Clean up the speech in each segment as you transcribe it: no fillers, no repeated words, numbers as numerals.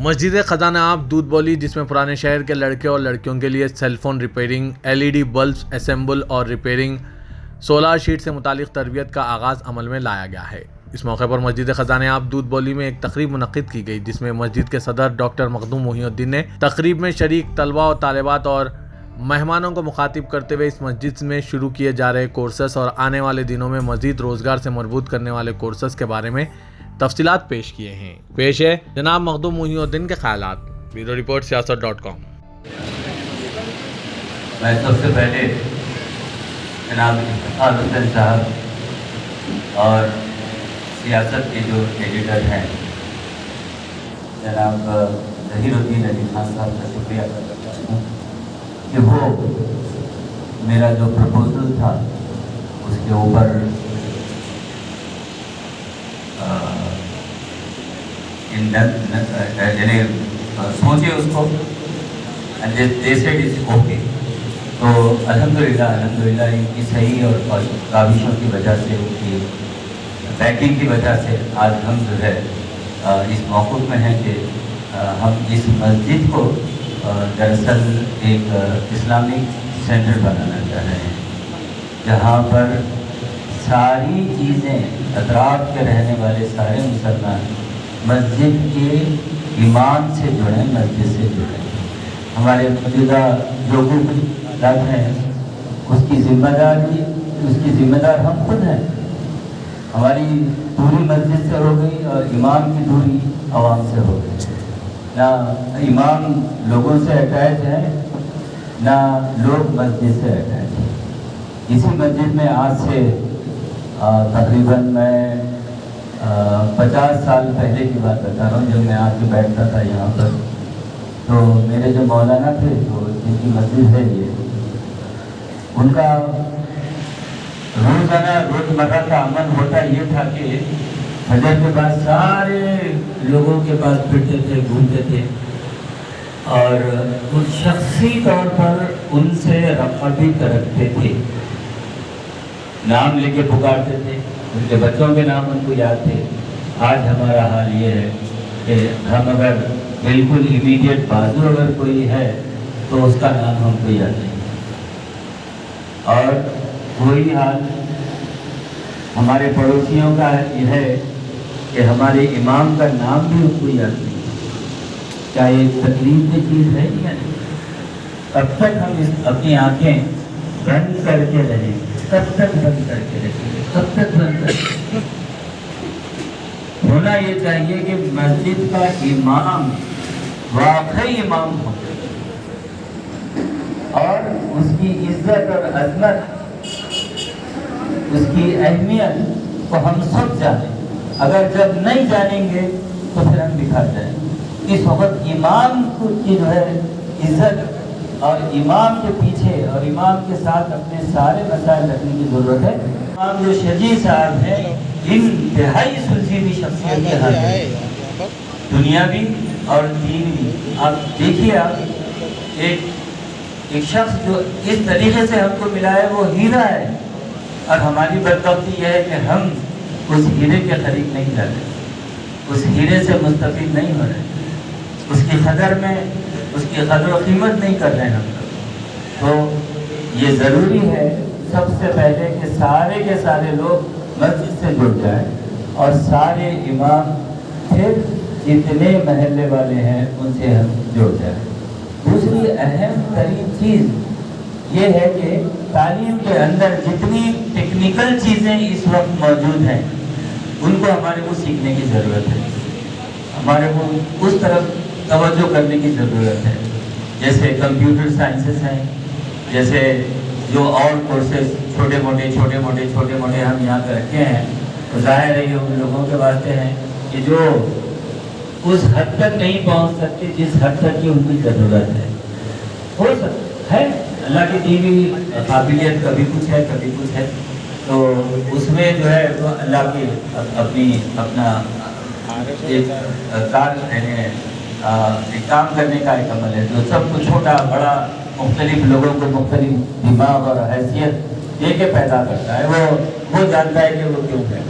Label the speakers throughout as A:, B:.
A: مسجد خزانہ آب دودھ بولی، جس میں پرانے شہر کے لڑکے اور لڑکیوں کے لیے cell phone repairing, LED bulbs assemble اور ریپیئرنگ، سولار شیٹ سے متعلق تربیت کا آغاز عمل میں لایا گیا ہے۔ اس موقع پر مسجد خزانہ آب دودھ بولی میں ایک تقریب منعقد کی گئی، جس میں مسجد کے صدر ڈاکٹر مخدوم محی الدین نے تقریب میں شریک طلباء و طالبات اور مہمانوں کو مخاطب کرتے ہوئے اس مسجد میں شروع کیے جا رہے کورسز اور آنے والے دنوں میں مزید روزگار سے مربوط کرنے والے کورسز کے بارے میں تفصیلات پیش کیے ہیں۔ پیش ہے جناب مخدوم محی الدین کے خیالات۔ بیورو رپورٹ سیاست.com۔
B: میں سب سے پہلے جناب افتخار حسین صاحب اور سیاست کے جو ایڈیٹر ہیں جناب ظہیر الدین علی خان صاحب کا شکریہ ادا کرتا ہوں کہ وہ میرا جو پرپوزل تھا اس کے اوپر یعنی سوچے اس کو اوکے، تو الحمدللہ ان کی صحیح اور کاوشوں کی وجہ سے، ان کی بیکنگ کی وجہ سے آج ہم جو ہے اس موقف میں ہیں کہ ہم اس مسجد کو دراصل ایک اسلامک سینٹر بنانا چاہ رہے ہیں، جہاں پر ساری چیزیں اطراف کے رہنے والے سارے مسلمان مسجد کے امام سے جڑیں، مسجد سے جڑیں۔ ہمارے موجودہ جو کچھ لگ ہیں اس کی ذمہ دار ہم خود ہیں۔ ہماری دوری مسجد سے ہو گئی اور امام کی دوری عوام سے ہو گئی۔ نہ امام لوگوں سے اٹیچ ہے، نہ لوگ مسجد سے اٹیچ ہیں۔ اسی مسجد میں آج سے تقریباً میں 50 سال پہلے کی بات بتا رہا ہوں، جب میں آ کے بیٹھتا تھا یہاں پر، تو میرے جو مولانا تھے جو جن کی مسجد ہے یہ، ان کا روزمرہ کا عمل ہوتا یہ تھا کہ فجر کے بعد سارے لوگوں کے پاس پھرتے تھے، گھومتے تھے اور ان شخصی طور پر ان سے رفاقت رکھتے تھے، نام لے کے پکارتے تھے، ان کے بچوں کے نام ان کو یاد تھے۔ آج ہمارا حال یہ ہے کہ ہم اگر بالکل امیڈیٹ بازو اگر کوئی ہے تو اس کا نام ہم کو یاد نہیں، اور وہی حال ہمارے پڑوسیوں کا یہ ہے کہ ہمارے امام کا نام بھی ان کو یاد نہیں۔ کیا یہ تکلیف کی چیز ہے یا نہیں؟ کب تک ہم اپنی آنکھیں بند کر کے رہیں گے؟ کب تک بند کر کے رہیں گے؟ کب تک بند کر؟ ہونا یہ چاہیے کہ مسجد کا امام واقعی امام ہو اور اس کی عزت اور عظمت، اس کی اہمیت کو ہم سب جانیں۔ اگر جب نہیں جانیں گے تو پھر ہم بکھر جائیں۔ اس وقت امام کی جو ہے عزت اور امام کے پیچھے اور امام کے ساتھ اپنے سارے مسائل رکھنے کی ضرورت ہے۔ امام جو شجیع صاحب ہیں، انتہائی سلسلی شخصیت کے حال ہے، دنیاوی اور دینی۔ آپ دیکھیے، آپ ایک شخص جو اس طریقے سے ہم کو ملا ہے وہ ہیرا ہے، اور ہماری بدبختی یہ ہے کہ ہم اس ہیرے کے قریب نہیں جا رہے، اس ہیرے سے مستفید نہیں ہو رہے، اس کی قدر میں اس کی قدر و قیمت نہیں کر رہے ہم لوگ۔ تو یہ ضروری ہے سب سے پہلے کہ سارے کے سارے لوگ مسجد سے جڑ جائیں، اور سارے امام پھر جتنے محلے والے ہیں ان سے ہم جڑ جائیں۔ دوسری اہم ترین چیز یہ ہے کہ تعلیم کے اندر جتنی ٹیکنیکل چیزیں اس وقت موجود ہیں ان کو ہمارے کو سیکھنے کی ضرورت ہے، ہمارے کو اس طرف توجہ کرنے کی ضرورت ہے۔ جیسے کمپیوٹر سائنسز ہیں، جیسے جو اور کورسز چھوٹے موٹے ہم یہاں پہ رکھے ہیں، تو ظاہر ہے یہ ان لوگوں کے واسطے ہیں کہ جو اس حد تک نہیں پہنچ سکتے جس حد تک کی ان کی ضرورت ہے۔ ہو سکتا ہے اللہ کی دی ہوئی قابلیت، کبھی کچھ ہے، تو اس میں جو ہے تو اللہ کی اپنا ایک کام کرنے کا ایک عمل ہے، جو سب کو چھوٹا بڑا مختلف لوگوں کو مختلف دماغ اور حیثیت دے کے پیدا کرتا ہے، وہ جانتا ہے کہ وہ کیوں ہے۔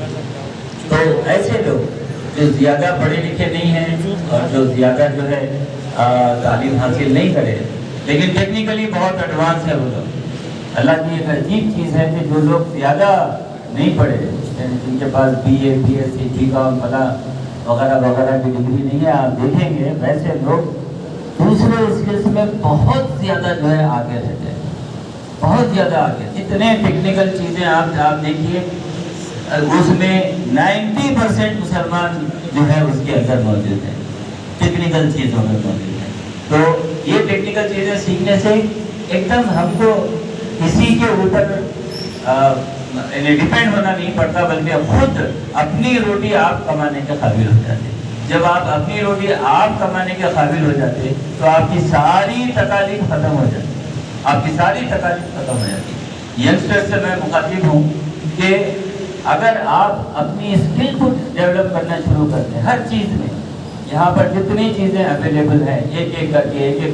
B: تو ایسے لوگ جو زیادہ پڑھے لکھے نہیں ہیں اور جو زیادہ جو ہے تعلیم حاصل نہیں کرے لیکن ٹیکنیکلی بہت ایڈوانس ہے وہ لوگ. اللہ کی ایک عجیب چیز ہے کہ جو لوگ زیادہ نہیں پڑھے جن کے پاس BA BSc BCom وغیرہ وغیرہ کی ڈگری نہیں ہے, آپ دیکھیں گے ویسے لوگ دوسرے اسکلس میں بہت زیادہ جو ہے آگے رہتے ہیں, بہت زیادہ آگے. اتنے ٹیکنیکل چیزیں آپ دیکھیے اس میں 90% مسلمان جو ہے اس کے اندر موجود ہیں, ٹیکنیکل چیزوں میں موجود ہیں. تو یہ ٹیکنیکل چیزیں سیکھنے سے ایک دم ہم کو کسی کے اوپر ڈیپینڈ ہونا نہیں پڑتا, بلکہ خود اپنی روٹی آپ کمانے کے قابل ہو جاتے. جب آپ اپنی روٹی آپ کمانے کے قابل ہو جاتے تو آپ کی ساری تکالیف ختم ہو جاتی, آپ کی ساری تکالیف ختم ہو جاتی. ینگسٹر سے میں مخاطب ہوں کہ اگر آپ اپنی اسکل کو ڈیولپ کرنا شروع کرتے ہیں ہر چیز میں, یہاں پر جتنی چیزیں اویلیبل ہیں ایک ایک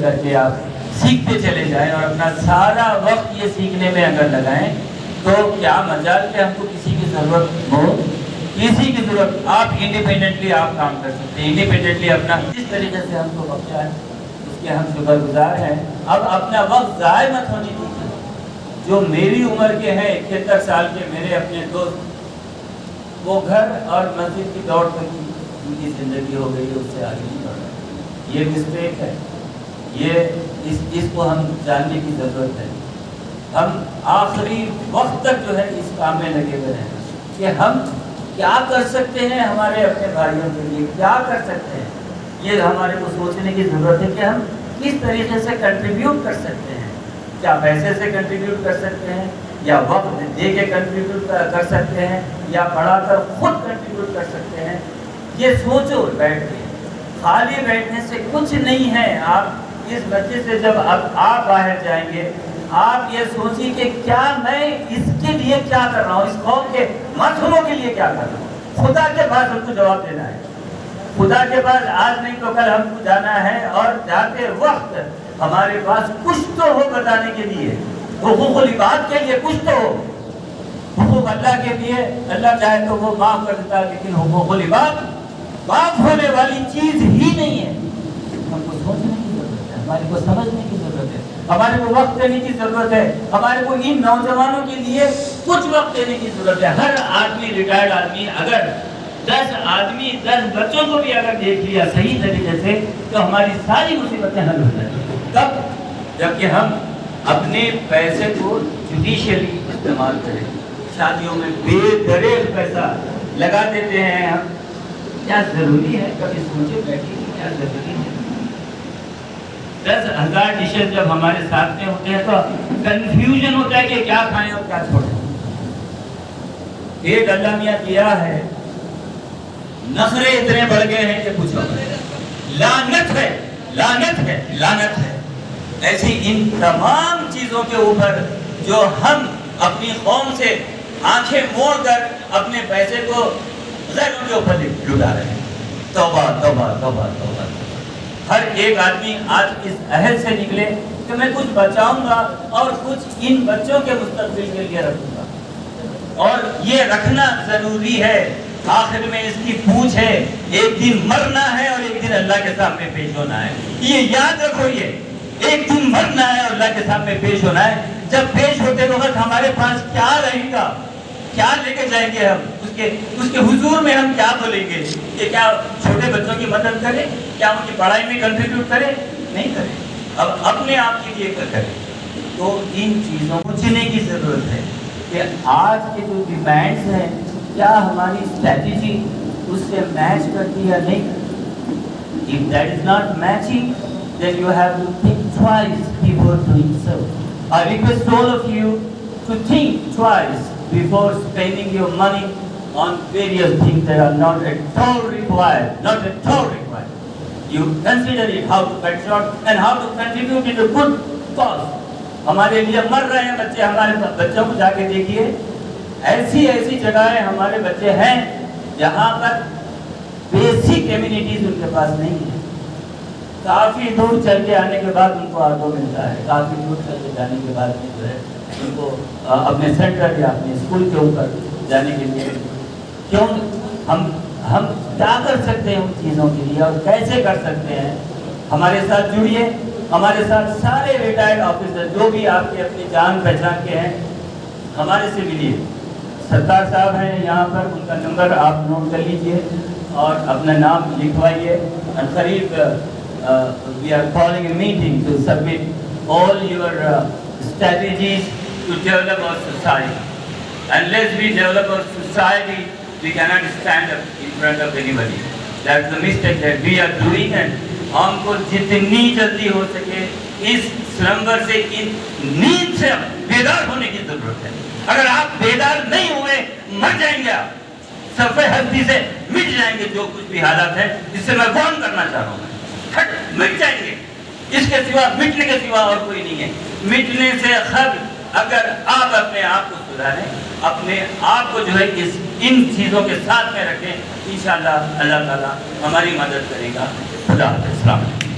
B: کر کے آپ سیکھتے چلے جائیں اور اپنا سارا وقت یہ سیکھنے میں اگر لگائیں تو کیا مجال کہ ہم کو کسی کی ضرورت ہو, کسی کی ضرورت. آپ انڈیپینڈنٹلی آپ کام کر سکتے ہیں, انڈیپینڈنٹلی اپنا جس طریقے سے ہم کو بخشا ہے اس کے ہم شکر گزار ہیں. اب اپنا وقت ضائع مت ہونے دیجیے. جو میری عمر کے ہیں 71 سال کے میرے اپنے دوست, وہ گھر اور مسجد کی دوڑ کر ان کی زندگی ہو گئی, اس سے آگے نہیں بڑھ رہا. یہ مسٹیک ہے, یہ اس کو ہم جاننے کی ضرورت ہے. ہم آخری وقت تک جو ہے اس کام میں لگے ہوئے ہیں کہ ہم کیا کر سکتے ہیں ہمارے اپنے بھائیوں کے لیے, کیا کر سکتے ہیں. یہ ہمارے کو سوچنے کی ضرورت ہے کہ ہم کس طریقے سے کنٹریبیوٹ کر سکتے ہیں. کیا پیسے سے کنٹریبیوٹ کر سکتے ہیں, یا وقت دے کے کنٹریبیوٹ کر سکتے ہیں, یا پڑھا کر خود کنٹریبیوٹ کر سکتے ہیں. یہ سوچو بیٹھ کے, خالی بیٹھنے سے کچھ نہیں ہے. آپ اس مسجد سے جب آپ باہر جائیں گے آپ یہ سوچیے کہ کیا میں اس کے لیے کیا کر رہا ہوں, اس قوم کے مسئلوں کے لیے کیا کر رہا ہوں. خدا کے پاس ہم کو جواب دینا ہے, خدا کے پاس آج نہیں تو کل ہم کو جانا ہے, اور جاتے وقت ہمارے پاس کچھ تو ہو بتانے کے لیے, حقوق العباد کے لیے کچھ تو ہو. حقوق اللہ کے لیے اللہ چاہے تو وہ معاف کر دیتا, لیکن حقوق العباد معاف ہونے والی چیز ہی نہیں ہے. ہم کو سوچنے کی ضرورت ہے, ہمارے کو سمجھنے کی ضرورت ہے, ہمارے کو وقت دینے کی ضرورت ہے, ہمارے کو ان نوجوانوں کے لیے کچھ وقت دینے کی ضرورت ہے. ہر آدمی, ریٹائرڈ آدمی, اگر 10 آدمی 10 بچوں کو بھی اگر دیکھ لیا صحیح طریقے سے تو ہماری ساری مصیبتیں حل ہو جائیں. تب جبکہ ہم اپنے پیسے کو جوڈیشلی استعمال کریں. شادیوں میں بے دریغ پیسہ لگا دیتے ہیں ہم. کیا ضروری ہے, کبھی سوچے بیٹھے کہ کیا ضروری ہے. 10,000 ڈشز جب ہمارے ساتھ میں ہوتے ہیں تو کنفیوژن ہوتا ہے کہ کیا کھائیں اور کیا چھوڑیں. ایک اللہ میاں کیا ہے, نخرے اتنے بڑھ گئے ہیں کہ پوچھو, لعنت ہے, لعنت ہے, لعنت ہے. ایسی ان تمام چیزوں کے اوپر جو ہم اپنی قوم سے آنکھیں موڑ کر اپنے پیسے کو غیروں کے اوپر لٹا رہے ہیں. توبہ توبہ توبہ توبہ. ہر ایک آدمی آج اس عہد سے نکلے کہ میں کچھ بچاؤں گا اور کچھ ان بچوں کے مستقبل کے لیے رکھوں گا, اور یہ رکھنا ضروری ہے. آخر میں اس کی پوچھ ہے, ایک دن مرنا ہے اور ایک دن اللہ کے سامنے پیش ہونا ہے. یہ یاد رکھو, یہ ایک دن مرنا ہے اور اللہ کے سامنے پیش ہونا ہے. جب پیش ہوتے وقت ہمارے پاس کیا رہے گا, کیا لے کے جائیں گے ہم, اس کے حضور میں ہم کیا بولیں گے کہ کیا چھوٹے بچوں کی مدد کریں, کیا ان کی پڑھائی میں کنٹریبیوٹ کریں, نہیں کریں. اب اپنے آپ کے لیے کریں. تو ان چیزوں کو سوچنے کی ضرورت ہے کہ آج کے جو ڈیمانڈس ہیں کیا ہماری اسٹریٹجی اس سے میچ کرتی ہے یا نہیں. If that is not matching, then you have to think twice before doing so. I request all of you to think twice before spending your money on various things that are not at all required, not at all required. You consider it, how to cut short and how to contribute in a good cause. ہمارے لیے مر رہے ہیں بچے, ہمارے بچوں کو جا کے دیکھیے, ایسی ایسی جگہیں ہمارے بچے ہیں جہاں پر بیسک ایمینٹیز ان کے پاس نہیں ہے. کافی دور چل کے آنے کے بعد ان کو آٹو ملتا ہے, کافی دور چل کے جانے کے بعد جو ہے ان کو اپنے سینٹر یا اپنے اسکول کے اوپر جانے کے لیے. کیوں ہم ہم کیا کر سکتے ہیں ان چیزوں کے لیے اور کیسے کر سکتے ہیں. ہمارے ساتھ جڑیے, ہمارے ساتھ سارے ریٹائرڈ آفیسر جو بھی آپ کے اپنی جان پہچان کے ہیں ہمارے سے ملیے. ستار صاحب ہیں یہاں پر, ان کا نمبر آپ نوٹ کر لیجئے اور اپنا نام لکھوائیے. قریب we are calling a meeting to submit all your strategies to develop our society. Unless we develop our society, we cannot stand up in front of anybody. That's the mistake that we are doing, and ہم کو جتنی جلدی ہو سکے اس سلمبر سے, ان نیند سے بیدار ہونے کی ضرورت ہے. اگر آپ بیدار نہیں ہوئے مر جائیں گے, آپ صفحہ ہستی سے مٹ جائیں گے. جو کچھ بھی حالات ہے جس سے میں وارن کرنا چاہ رہا ہوں, مٹ جائیں گے. اس کے سوا, مٹنے کے سوا اور کوئی نہیں ہے. مٹنے سے قبل اگر آپ اپنے آپ کو سدھاریں, اپنے آپ کو جو ہے ان چیزوں کے ساتھ میں رکھیں, انشاءاللہ اللہ تعالیٰ ہماری مدد کرے گا. خدا حافظ. السلام علیکم.